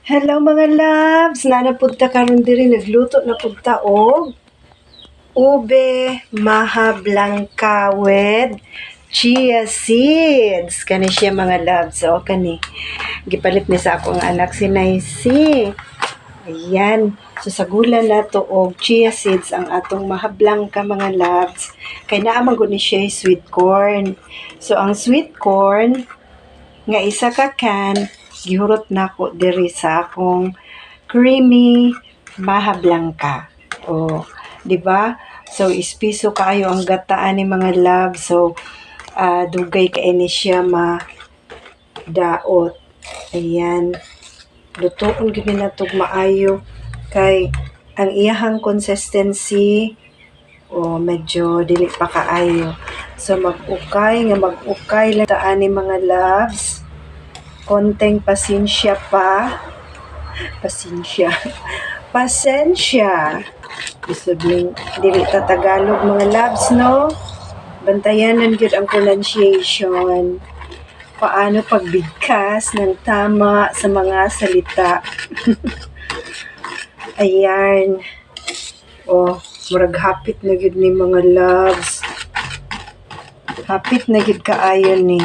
Hello mga loves! Nanapudta karon diri nagluto na pudta og ube maha blanca with chia seeds. Kani siya mga loves. O kani. Gipalit ni sa akong anak si Naisi. Ayan. So sa gula na to og chia seeds ang atong maha blanca mga loves. Kay naamang gud ni siya sweet corn. So ang sweet corn nga isa ka can gihurot nako diri sa akong creamy maha blanca. Oh, di ba? So ispiso kaayo ang gataan ni mga love. So dugay kay ni siya daot. Ayan. Lutoon gid na tug maayo kay ang iyahang consistency medyo dili pa kaayo. So mag-ukay lang taan ni mga loves. Konteng pasensya pa. Pasensya. Isubling dili ta Tagalog mga loves, no? Bantayanan gyud ang pronunciation. Paano pagbigkas ng tama sa mga salita. Ayan. Murag hapit na gyud ni mga loves. Hapit na gyud kaayo ni.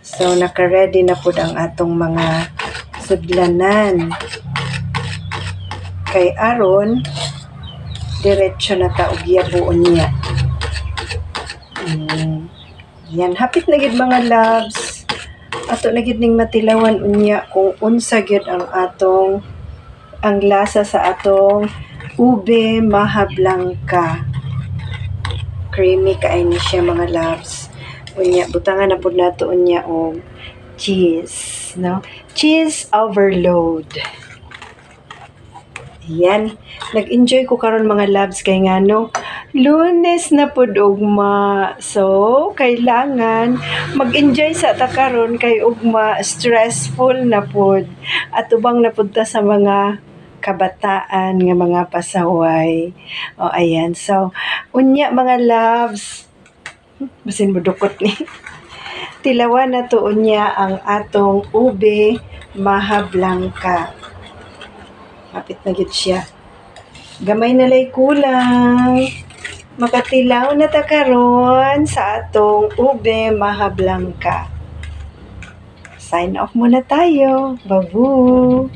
So, naka-ready na po ang atong mga sudlanan. Kay aron, diretso na ta og yabuon niya. Yan, hapit na gid mga loves. Ato na gid ning matilawan unya kung unsa gyud ang lasa sa atong ube maha blanca. Creamy kay ni siya mga loves. Unya, butangan na po nato unya og cheese, no? Cheese overload. Yan. Nag-enjoy ko karon mga loves kay ngano Lunes na pud ugma. So, kailangan mag-enjoy sa ta karon kay ugma stressful na pud. At ubang na pud ta sa mga kabataan nga mga pasaway. Ayan. So, unya mga loves, basin mo dukot ni. Tilawan na to unya ang atong ube maha blanca. Hapit na gid siya. Gamay na lay kulang. Makatilaw na ta karon sa atong ube maha blanca. Sign off muna tayo. Babu!